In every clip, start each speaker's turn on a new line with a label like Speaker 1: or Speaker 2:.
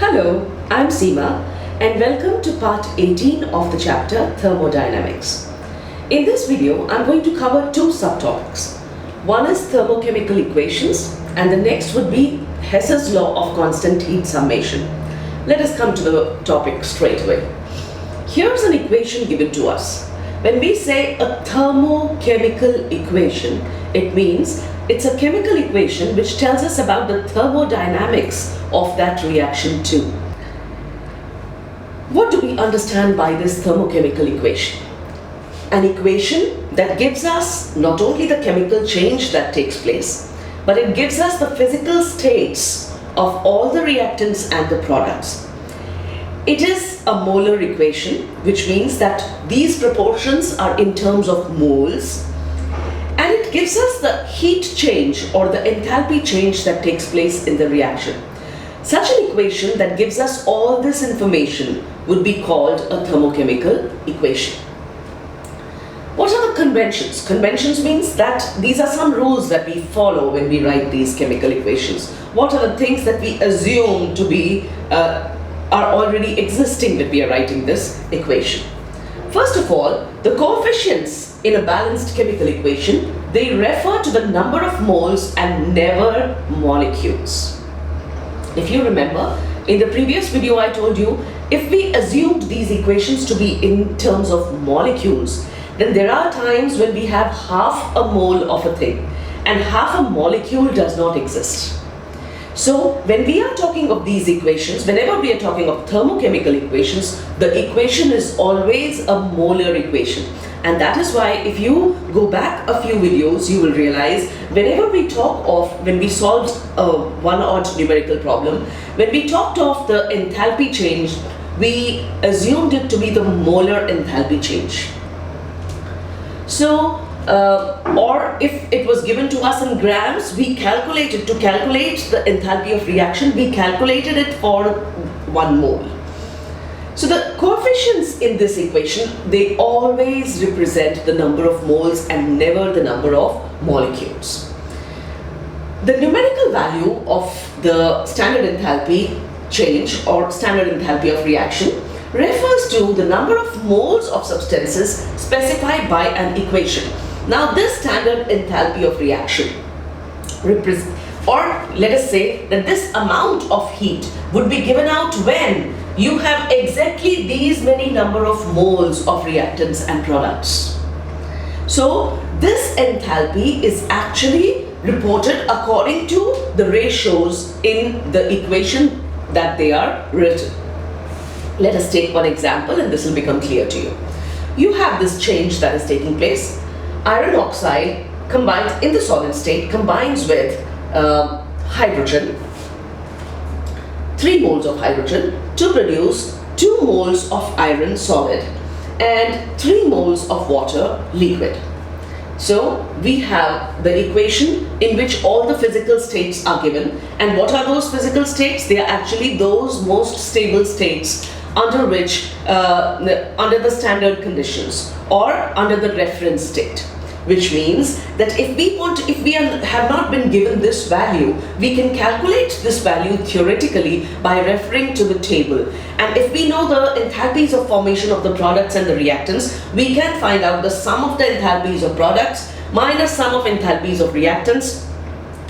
Speaker 1: Hello, I'm Seema and welcome to part 18 of the chapter Thermodynamics. In this video, I'm going to cover two subtopics. One is thermochemical equations and the next would be Hess's law of constant heat summation. Let us come to the topic straight away. Here's an equation given to us. When we say a thermochemical equation, it means it's a chemical equation which tells us about the thermodynamics of that reaction too. What do we understand by this thermochemical equation? An equation that gives us not only the chemical change that takes place, but it gives us the physical states of all the reactants and the products. It is a molar equation, which means that these proportions are in terms of moles, and it gives us the heat change or the enthalpy change that takes place in the reaction. Such an equation that gives us all this information would be called a thermochemical equation. What are the conventions? Conventions means that these are some rules that we follow when we write these chemical equations. What are the things that we assume to be are already existing when we are writing this equation? First of all, the coefficients in a balanced chemical equation, they refer to the number of moles and never molecules. If you remember, in the previous video I told you, if we assumed these equations to be in terms of molecules, then there are times when we have half a mole of a thing and half a molecule does not exist. So when we are talking of these equations, whenever we are talking of thermochemical equations, the equation is always a molar equation. And that is why if you go back a few videos, you will realize whenever we talk of, when we solved a one-odd numerical problem, when we talked of the enthalpy change, we assumed it to be the molar enthalpy change. So, or if it was given to us in grams, we calculated, to calculate the enthalpy of reaction, we calculated it for 1 mole. So the coefficients in this equation, they always represent the number of moles and never the number of molecules. The numerical value of the standard enthalpy change or standard enthalpy of reaction refers to the number of moles of substances specified by an equation. Now this standard enthalpy of reaction or let us say that this amount of heat would be given out when you have exactly these many number of moles of reactants and products. So this enthalpy is actually reported according to the ratios in the equation that they are written. Let us take one example and this will become clear to you. You have this change that is taking place. Iron oxide combines in the solid state combines with hydrogen, 3 moles of hydrogen to produce 2 moles of iron solid and 3 moles of water liquid. So we have the equation in which all the physical states are given, and what are those physical states? They are actually those most stable states under which under the standard conditions or under the reference state, which means that if we have not been given this value, we can calculate this value theoretically by referring to the table. And if we know the enthalpies of formation of the products and the reactants, we can find out the sum of the enthalpies of products minus sum of enthalpies of reactants,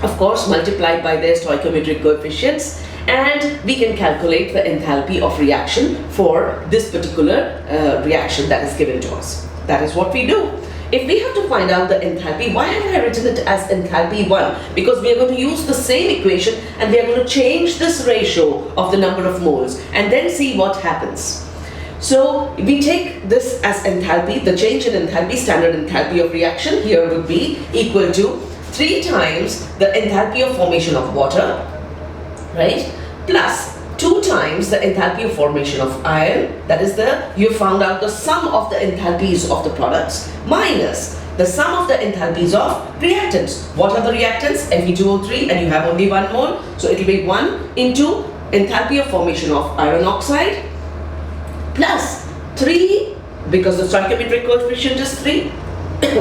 Speaker 1: of course multiplied by their stoichiometric coefficients, and we can calculate the enthalpy of reaction for this particular reaction that is given to us. That is what we do. If we have to find out the enthalpy, why have I written it as enthalpy 1? Because we are going to use the same equation and we are going to change this ratio of the number of moles and then see what happens. So we take this as enthalpy, the change in enthalpy, standard enthalpy of reaction here would be equal to 3 times the enthalpy of formation of water, right, plus 2 times the enthalpy of formation of iron, that is you found out the sum of the enthalpies of the products, minus the sum of the enthalpies of reactants. What are the reactants? Fe2O3, and you have only 1 mole, so it will be 1 into enthalpy of formation of iron oxide plus 3, because the stoichiometric coefficient is 3,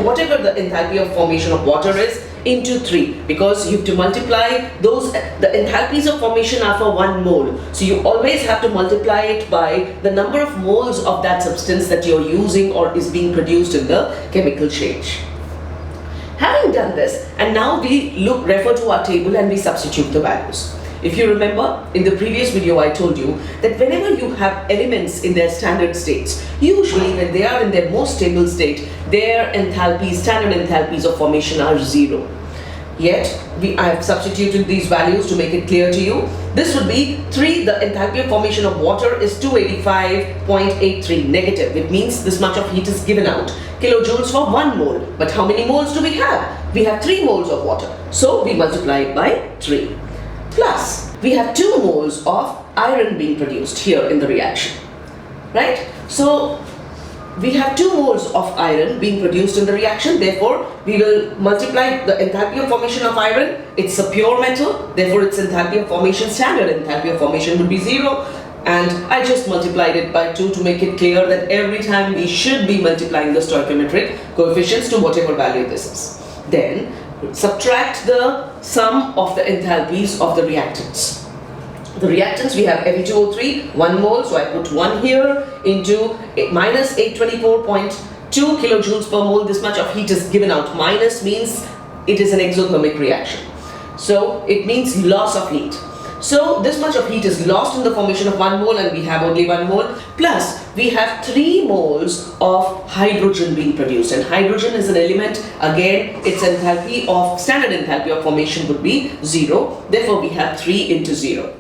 Speaker 1: whatever the enthalpy of formation of water is, into 3 because you have to multiply those, the enthalpies of formation are for 1 mole. So you always have to multiply it by the number of moles of that substance that you're using or is being produced in the chemical change. Having done this, and now we refer to our table and we substitute the values. If you remember, in the previous video I told you that whenever you have elements in their standard states, usually when they are in their most stable state, their enthalpies, standard enthalpies of formation are 0. Yet, I have substituted these values to make it clear to you. This would be 3, the enthalpy of formation of water is 285.83 negative. It means this much of heat is given out. Kilojoules for 1 mole. But how many moles do we have? We have 3 moles of water. So, we multiply it by 3. Plus, we have 2 moles of iron being produced here in the reaction, right? So, we have 2 moles of iron being produced in the reaction. Therefore, we will multiply the enthalpy of formation of iron. It's a pure metal. Therefore, its enthalpy of formation, standard enthalpy of formation would be 0. And I just multiplied it by 2 to make it clear that every time we should be multiplying the stoichiometric coefficients to whatever value this is. Then, subtract the sum of the enthalpies of the reactants. The reactants, we have Fe2O3, 1 mole, so I put 1 here into minus 824.2 kilojoules per mole. This much of heat is given out. Minus means it is an exothermic reaction. So it means loss of heat. So this much of heat is lost in the formation of 1 mole and we have only 1 mole. Plus we have 3 moles of hydrogen being produced, and hydrogen is an element. Again, its enthalpy of standard enthalpy of formation would be 0. Therefore we have 3 into 0.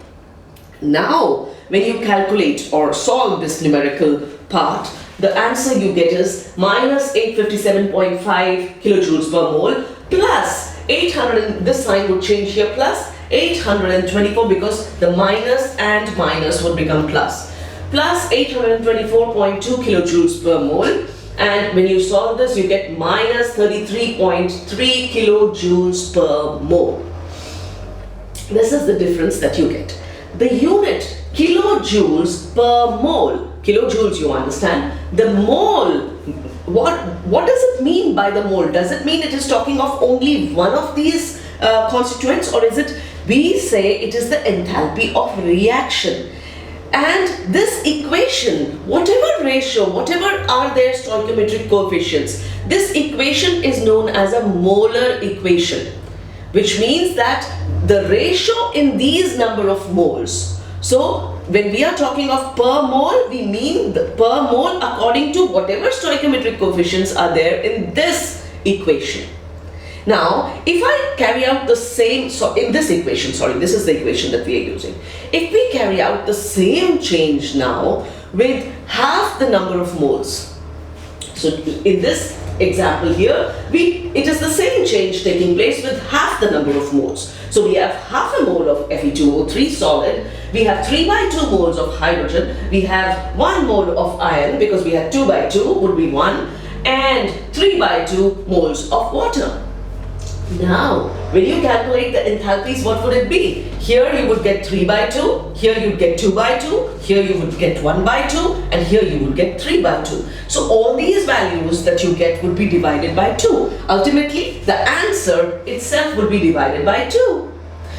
Speaker 1: Now when you calculate or solve this numerical part, the answer you get is minus 857.5 kilojoules per mole plus 800, this sign would change here, plus 824 because the minus and minus would become plus 824.2 kilojoules per mole, and when you solve this you get minus 33.3 kilojoules per mole. This is the difference that you get. The unit kilojoules per mole, kilojoules you understand, the mole, what does it mean by the mole? Does it mean it is talking of only one of these constituents, or is it, we say it is the enthalpy of reaction? And this equation, whatever ratio, whatever are their stoichiometric coefficients, this equation is known as a molar equation, which means that the ratio in these number of moles. So when we are talking of per mole, we mean the per mole according to whatever stoichiometric coefficients are there in this equation. Now, if I carry out the same, so in this equation, this is the equation that we are using. If we carry out the same change now with half the number of moles. So in this example here, it is the same change taking place with half the number of moles. So we have half a mole of Fe2O3 solid, we have 3 by 2 moles of hydrogen, we have 1 mole of iron because we have 2 by 2 would be 1, and 3 by 2 moles of water. Now, when you calculate the enthalpies, what would it be? Here you would get 3 by 2, here you would get 2 by 2, here you would get 1 by 2, and here you would get 3 by 2. So all these values that you get would be divided by 2. Ultimately, the answer itself would be divided by 2.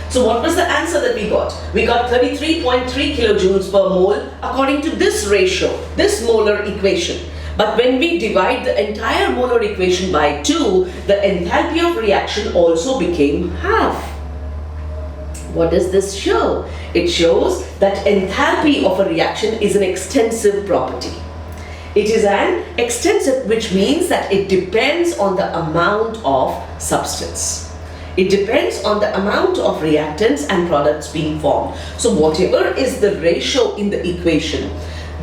Speaker 1: So what was the answer that we got? We got 33.3 kilojoules per mole according to this ratio, this molar equation. But when we divide the entire molar equation by 2, the enthalpy of reaction also became half. What does this show? It shows that enthalpy of a reaction is an extensive property. It is an extensive, which means that it depends on the amount of substance. It depends on the amount of reactants and products being formed. So whatever is the ratio in the equation,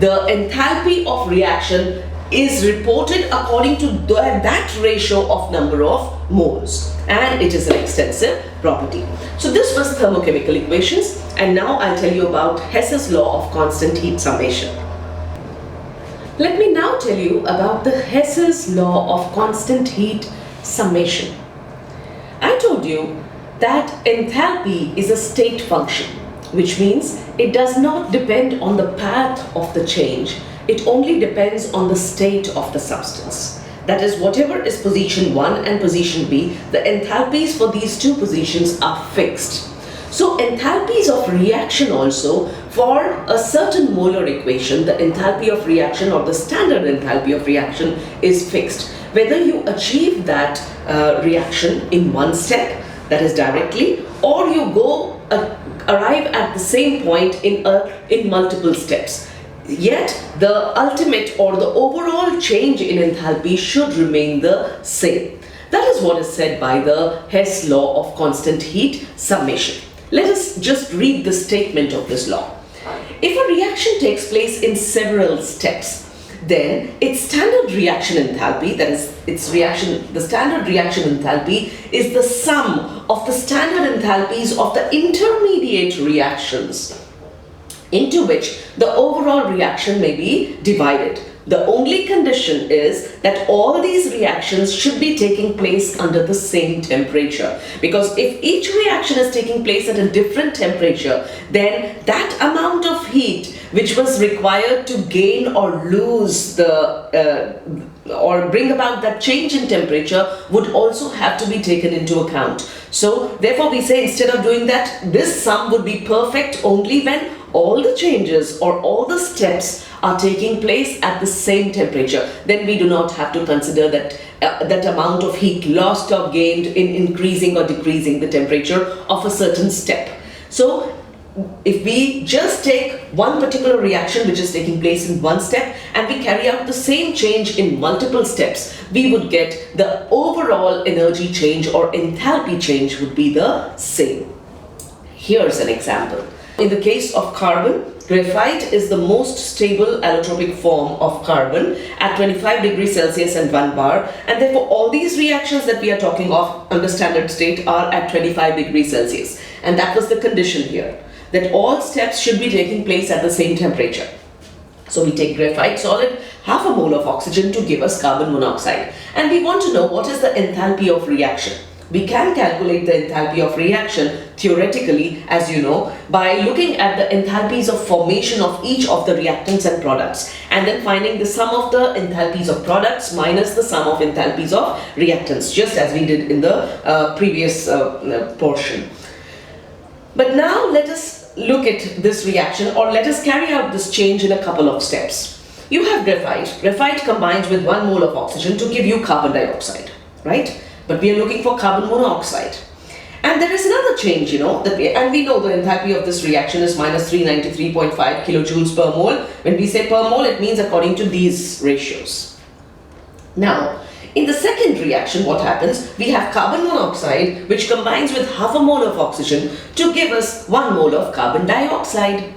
Speaker 1: the enthalpy of reaction is reported according to that ratio of number of moles, and it is an extensive property. So this was thermochemical equations, and now I'll tell you about Hess's law of constant heat summation. Let me now tell you about the Hess's law of constant heat summation. I told you that enthalpy is a state function, which means it does not depend on the path of the change. It only depends on the state of the substance. that is whatever is position 1 and position B, the enthalpies for these two positions are fixed. So enthalpies of reaction also, for a certain molar equation, the enthalpy of reaction or the standard enthalpy of reaction is fixed. Whether you achieve that reaction in one step, that is directly, or you go arrive at the same point in multiple steps. Yet the ultimate or the overall change in enthalpy should remain the same. That is what is said by the Hess law of constant heat summation. Let us just read the statement of this law. If a reaction takes place in several steps, then its standard reaction enthalpy, that is the standard reaction enthalpy is the sum of the standard enthalpies of the intermediate reactions into which the overall reaction may be divided. The only condition is that all these reactions should be taking place under the same temperature. Because if each reaction is taking place at a different temperature, then that amount of heat which was required to gain or lose or bring about that change in temperature would also have to be taken into account. So therefore we say, instead of doing that, this sum would be perfect only when all the changes or all the steps are taking place at the same temperature. Then we do not have to consider that amount of heat lost or gained in increasing or decreasing the temperature of a certain step. So if we just take one particular reaction which is taking place in one step and we carry out the same change in multiple steps, we would get the overall energy change or enthalpy change would be the same. Here's an example. In the case of carbon, graphite is the most stable allotropic form of carbon at 25 degrees Celsius and 1 bar, and therefore all these reactions that we are talking of under standard state are at 25 degrees Celsius. And that was the condition here, that all steps should be taking place at the same temperature. So we take graphite solid, half a mole of oxygen to give us carbon monoxide, and we want to know what is the enthalpy of reaction. We can calculate the enthalpy of reaction theoretically, as you know, by looking at the enthalpies of formation of each of the reactants and products, and then finding the sum of the enthalpies of products minus the sum of enthalpies of reactants, just as we did in the previous portion. But now let us look at this reaction, or let us carry out this change in a couple of steps. You have graphite. Graphite combines with 1 mole of oxygen to give you carbon dioxide, right? But we are looking for carbon monoxide. And there is another change, you know, and we know the enthalpy of this reaction is minus 393.5 kilojoules per mole. When we say per mole, it means according to these ratios. Now, in the second reaction, what happens? We have carbon monoxide, which combines with half a mole of oxygen to give us 1 mole of carbon dioxide.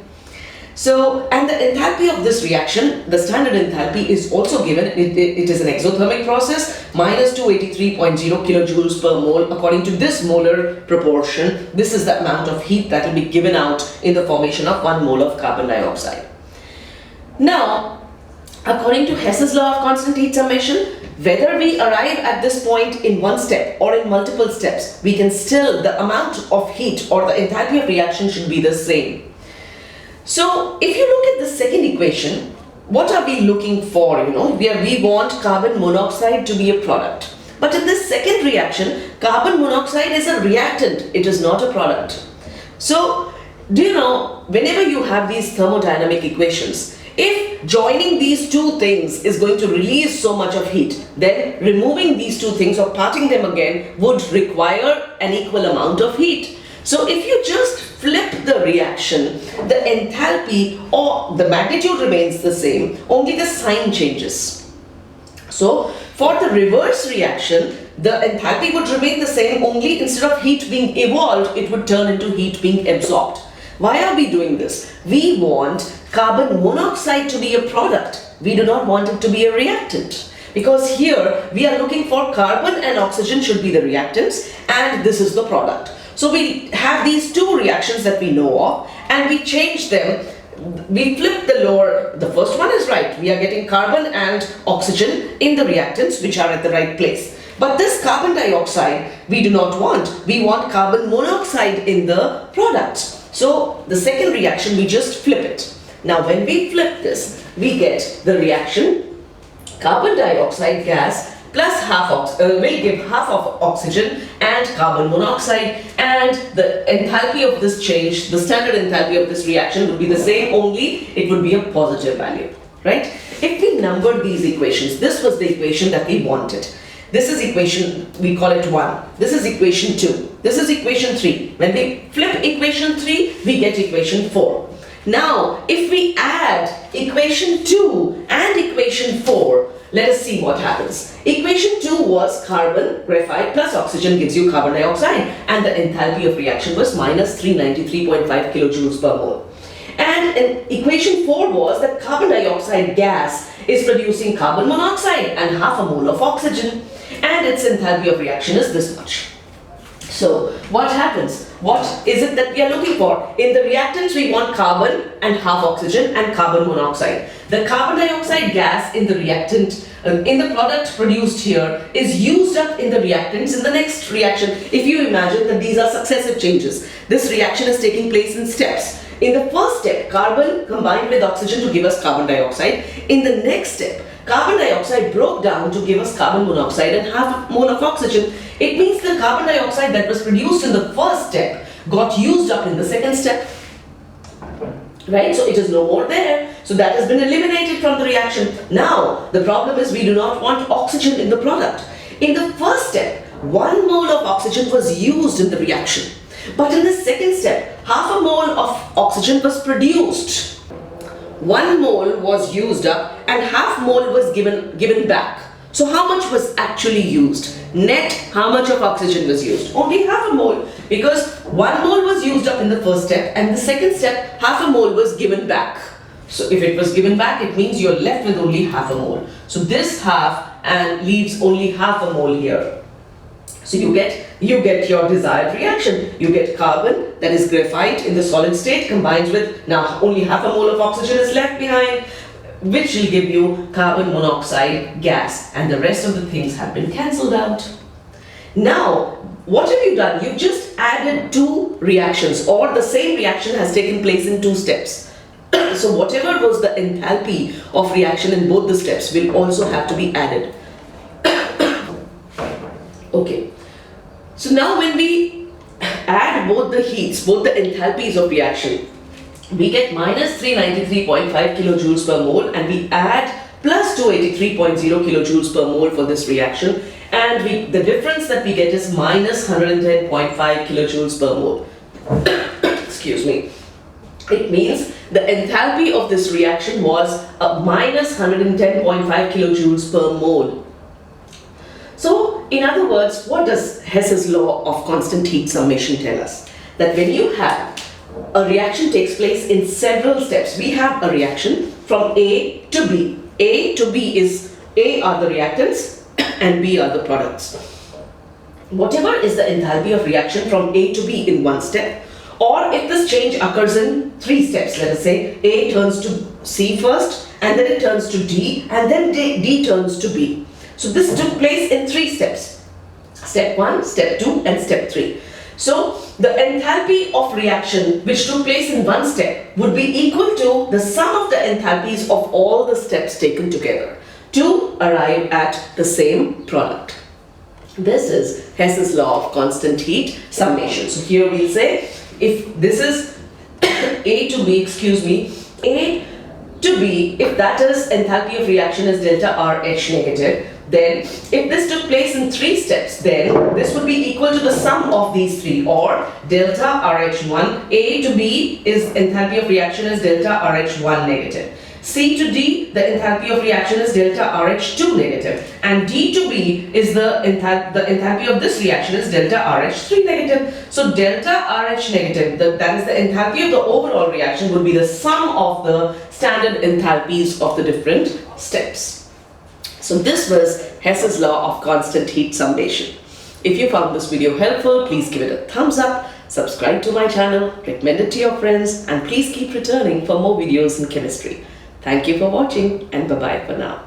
Speaker 1: So, and the enthalpy of this reaction, the standard enthalpy is also given. It is an exothermic process, minus 283.0 kilojoules per mole. According to this molar proportion, this is the amount of heat that will be given out in the formation of 1 mole of carbon dioxide. Now, according to Hess's law of constant heat summation, whether we arrive at this point in one step or in multiple steps, we can still, the amount of heat or the enthalpy of reaction should be the same. So, if you look at the second equation, what are we looking for? You know, we want carbon monoxide to be a product. But in this second reaction, carbon monoxide is a reactant. It is not a product. So, do you know, whenever you have these thermodynamic equations, if joining these two things is going to release so much of heat, then removing these two things or parting them again would require an equal amount of heat. So if you just flip the reaction, the enthalpy or the magnitude remains the same, only the sign changes. So for the reverse reaction, the enthalpy would remain the same, only instead of heat being evolved, it would turn into heat being absorbed. Why are we doing this? We want carbon monoxide to be a product. We do not want it to be a reactant. Because here we are looking for carbon and oxygen should be the reactants, and this is the product. So we have these two reactions that we know of, and we change them. We flip the lower, the first one is right. We are getting carbon and oxygen in the reactants, which are at the right place. But this carbon dioxide, we do not want. We want carbon monoxide in the products. So the second reaction, we just flip it. Now when we flip this, we get the reaction carbon dioxide gas plus will give half of oxygen and carbon monoxide, and the enthalpy of this change, the standard enthalpy of this reaction would be the same, only it would be a positive value, right? If we number these equations, this was the equation that we wanted. This is equation, we call it 1. This is equation 2. This is equation 3. When we flip equation 3, we get equation 4. Now, if we add equation 2 and equation 4, let us see what happens. Equation 2 was carbon, graphite plus oxygen gives you carbon dioxide, and the enthalpy of reaction was minus 393.5 kilojoules per mole. And equation 4 was that carbon dioxide gas is producing carbon monoxide and half a mole of oxygen, and its enthalpy of reaction is this much. So what happens? What is it that we are looking for? In the reactants, we want carbon and half oxygen and carbon monoxide. The carbon dioxide gas in the reactant, in the product produced here, is used up in the reactants in the next reaction. If you imagine that these are successive changes, this reaction is taking place in steps. In the first step, carbon combined with oxygen to give us carbon dioxide. In the next step, carbon dioxide broke down to give us carbon monoxide and half a mole of oxygen. It means the carbon dioxide that was produced in the first step got used up in the second step. Right? So it is no more there. So that has been eliminated from the reaction. Now, the problem is we do not want oxygen in the product. In the first step, 1 mole of oxygen was used in the reaction. But in the second step, half a mole of oxygen was produced. 1 mole was used up and half mole was given back. So how much was actually used? Net, how much of oxygen was used? Only half a mole, because 1 mole was used up in the first step, and the second step, half a mole was given back. So if it was given back, it means you're left with only half a mole. So this half and leaves only half a mole here. So you get your desired reaction. You get carbon, that is graphite in the solid state, combines with, now only half a mole of oxygen is left behind, which will give you carbon monoxide gas, and the rest of the things have been cancelled out. Now, what have you done? You've just added 2 reactions, or the same reaction has taken place in 2 steps. So whatever was the enthalpy of reaction in both the steps will also have to be added. Okay. So now when we add both the heats, both the enthalpies of reaction, we get minus 393.5 kilojoules per mole, and we add plus 283.0 kilojoules per mole for this reaction, and the difference that we get is minus 110.5 kilojoules per mole. Excuse me. It means the enthalpy of this reaction was minus 110.5 kilojoules per mole. So, in other words, what does Hess's law of constant heat summation tell us? That when you have a reaction takes place in several steps. We have a reaction from A to B. A to B is, A are the reactants and B are the products. Whatever is the enthalpy of reaction from A to B in one step, or if this change occurs in 3 steps, let us say A turns to C first, and then it turns to D, and then D turns to B. So this took place in 3 steps. Step 1, step 2 and step 3. So the enthalpy of reaction which took place in one step would be equal to the sum of the enthalpies of all the steps taken together to arrive at the same product. This is Hess's law of constant heat summation. So here we'll say if this is A to B, A to B, if that is enthalpy of reaction is delta RH negative, then if this took place in 3 steps, then this would be equal to the sum of these 3, or delta RH1. A to B is enthalpy of reaction is delta RH1 negative. C to D, the enthalpy of reaction is delta RH2 negative, and D to B is the enthalpy of this reaction is delta RH3 negative. So delta RH negative, that is the enthalpy of the overall reaction, would be the sum of the standard enthalpies of the different steps. So this was Hess's law of constant heat summation. If you found this video helpful, please give it a thumbs up, subscribe to my channel, recommend it to your friends, and please keep returning for more videos in chemistry. Thank you for watching, and bye-bye for now.